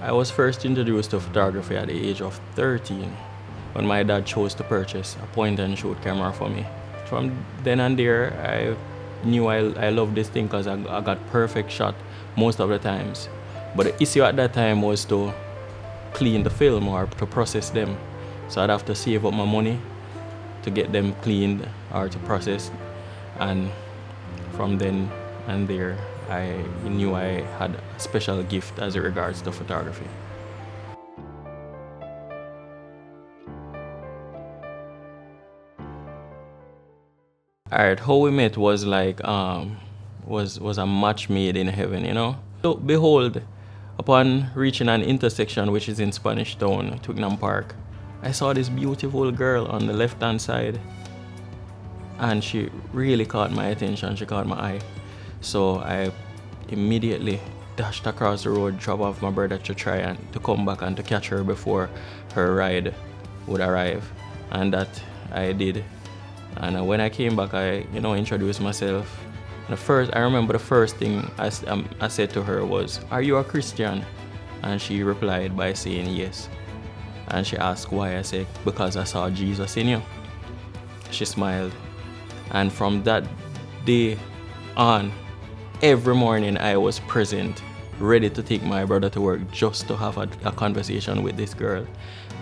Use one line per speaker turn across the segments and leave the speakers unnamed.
I was first introduced to photography at the age of 13 when my dad chose to purchase a point and shoot camera for me. From then and there, I knew I loved this thing because I got perfect shot most of the times. But the issue at that time was to clean the film or to process them. So I'd have to save up my money to get them cleaned or to process. And from then and there, I knew I had a special gift as it regards to photography. Alright, how we met was like was a match made in heaven, you know. So behold, upon reaching an intersection which is in Spanish Town, Twickenham Park, I saw this beautiful girl on the left hand side, and she really caught my attention. She caught my eye. So I immediately dashed across the road, drop off my brother to try and to come back and to catch her before her ride would arrive, and that I did. And when I came back, I introduced myself. I remember the first thing I said to her was, "Are you a Christian?" And she replied by saying yes. And she asked why. I said, "Because I saw Jesus in you." She smiled. And from that day on, every morning I was present, ready to take my brother to work just to have a conversation with this girl.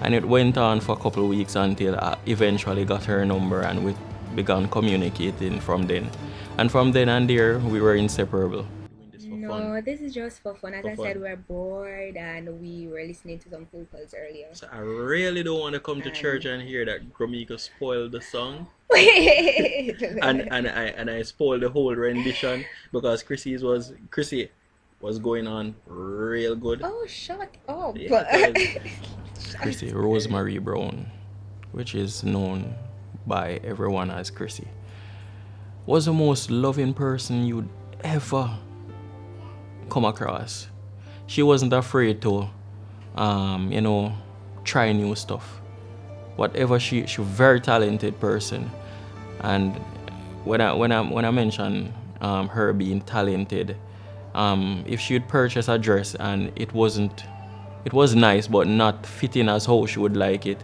And it went on for a couple of weeks until I eventually got her number and we began communicating from then. And from then and there, we were inseparable.
No, this is just for fun. As I said, we're bored and we were listening to some vocals earlier.
So I really don't want to come to church and hear that Gromyko spoiled the song. and I spoiled the whole rendition because Cryssie was going on real good.
Oh, shut up.
Yeah, Cryssie, Rosemarie Brown, which is known by everyone as Cryssie, was the most loving person you'd ever come across. She wasn't afraid to, try new stuff. Whatever she's a very talented person. And when I mention her being talented, if she'd purchase a dress and it was nice but not fitting as how she would like it,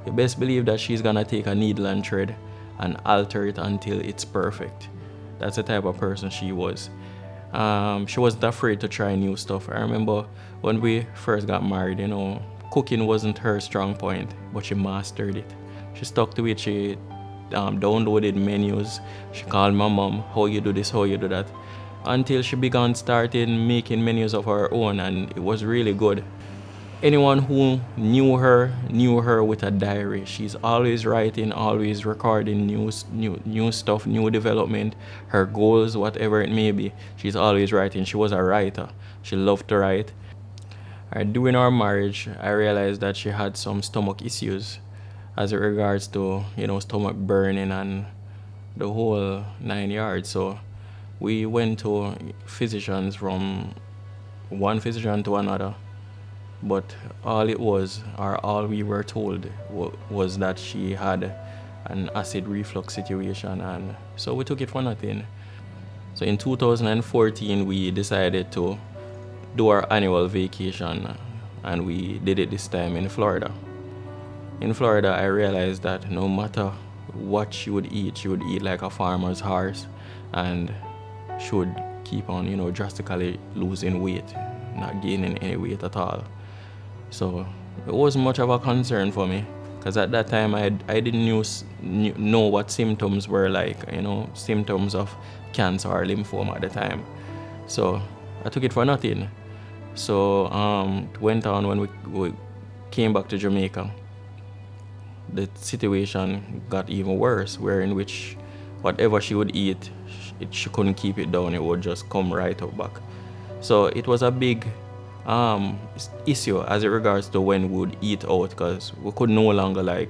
you best believe that she's gonna take a needle and thread and alter it until it's perfect. That's the type of person she was. She wasn't afraid to try new stuff. I remember when we first got married, cooking wasn't her strong point, but she mastered it. She stuck to it. She downloaded menus. She called my mom, how you do this, how you do that, until she started making menus of her own, and it was really good. Anyone who knew her with a diary. She's always writing, always recording new stuff, new development, her goals, whatever it may be. She's always writing. She was a writer. She loved to write. During our marriage, I realized that she had some stomach issues as it regards to, stomach burning and the whole 9 yards. So we went to physicians, from one physician to another. But all we were told was that she had an acid reflux situation, and so we took it for nothing. So in 2014, we decided to do our annual vacation, and we did it this time in Florida. In Florida, I realized that no matter what she would eat like a farmer's horse, and she would keep on, drastically losing weight, not gaining any weight at all. So it wasn't much of a concern for me, because at that time I didn't know what symptoms were like, symptoms of cancer or lymphoma at the time. So I took it for nothing. So it went on when we came back to Jamaica. The situation got even worse, in which whatever she would eat, she couldn't keep it down. It would just come right up back. So it was a big issue as it regards to when we would eat out, because we could no longer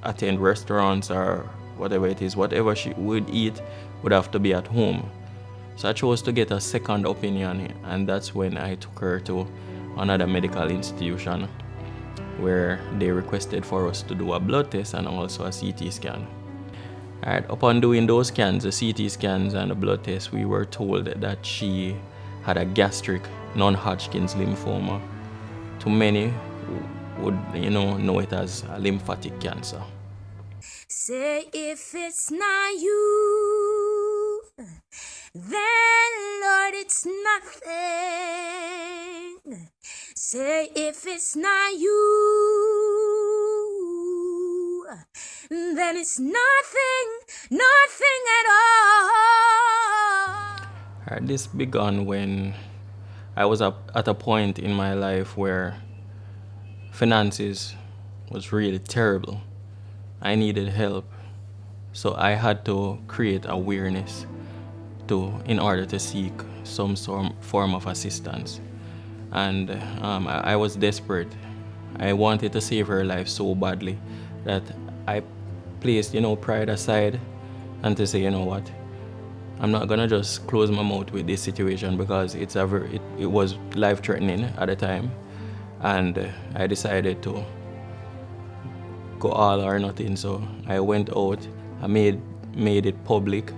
attend restaurants or whatever it is. Whatever she would eat would have to be at home. So I chose to get a second opinion, and that's when I took her to another medical institution where they requested for us to do a blood test and also a CT scan. Alright, upon doing those scans, the CT scans and the blood test, we were told that she had a gastric non-Hodgkin's lymphoma. Too many would know it as a lymphatic cancer.
Say if it's not you, then Lord it's nothing. Say if it's not you, then it's nothing at all.
This began when I was at a point in my life where finances was really terrible. I needed help, so I had to create awareness in order to seek some form of assistance. And I was desperate. I wanted to save her life so badly that I placed, pride aside and to say, you know what, I'm not gonna just close my mouth with this situation because it was life-threatening at the time, and I decided to go all or nothing. So I went out. I made it public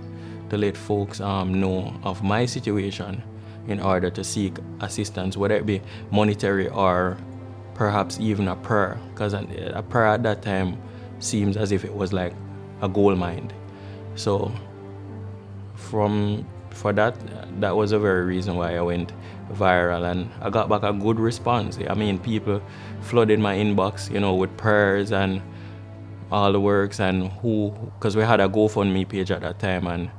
to let folks know of my situation in order to seek assistance, whether it be monetary or perhaps even a prayer, because a prayer at that time seems as if it was like a gold mine. So for that was the very reason why I went viral, and I got back a good response. I mean, people flooded my inbox, with prayers and all the works, and because we had a GoFundMe page at that time, and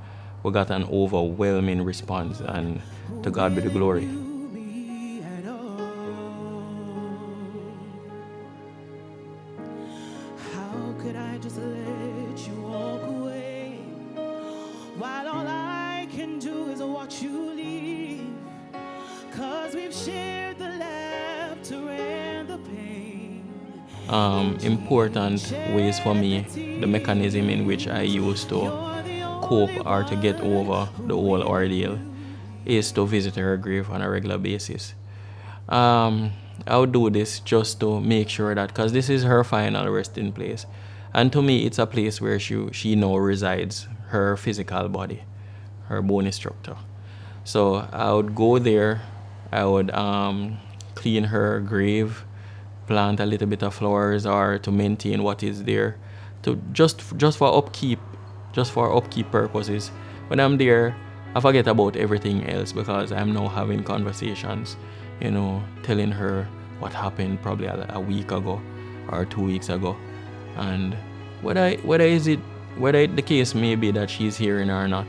we got an overwhelming response, and to God be the glory.
How could I just let you walk away while all I can do is watch you leave? 'Cause we've shared the laughter and the pain.
Important ways for me, the mechanism in which I used to cope or to get over the whole ordeal is to visit her grave on a regular basis. I would do this just to make sure that, because this is her final resting place, and to me it's a place where she now resides, her physical body, her bony structure. So I would go there, I would clean her grave, plant a little bit of flowers, or to maintain what is there, to just for upkeep purposes. When I'm there, I forget about everything else because I'm now having conversations, telling her what happened probably a week ago or 2 weeks ago, and whether the case may be that she's hearing or not,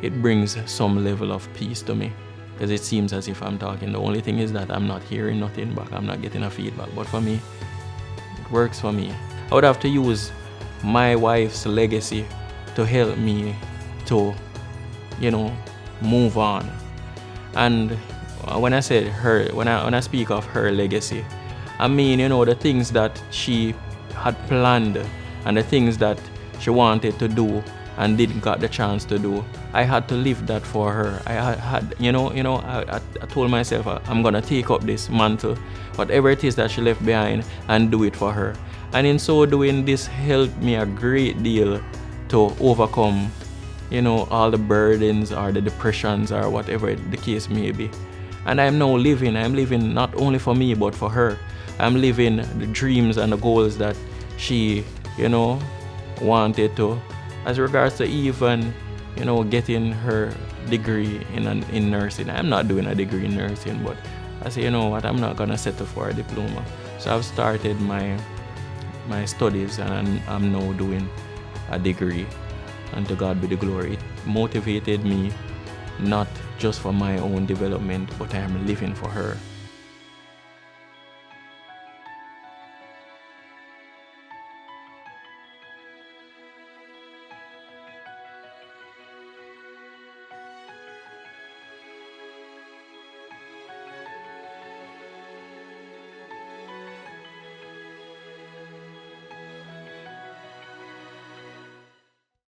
it brings some level of peace to me, because it seems as if I'm talking. The only thing is that I'm not hearing nothing back. I'm not getting a feedback. But for me, it works for me. I would have to use my wife's legacy to help me to, move on. And when I said her, when I speak of her legacy, I mean, the things that she had planned and the things that she wanted to do and didn't got the chance to do. I had to live that for her. I had I told myself I'm gonna take up this mantle, whatever it is that she left behind, and do it for her. And in so doing, this helped me a great deal to overcome, all the burdens or the depressions or whatever the case may be. And I'm living not only for me but for her. I'm living the dreams and the goals that she, wanted to, as regards to even, getting her degree in nursing. I'm not doing a degree in nursing, but I say, I'm not gonna settle for a diploma. So I've started my studies, and I'm now doing a degree, and to God be the glory. It motivated me not just for my own development, but I'm living for her.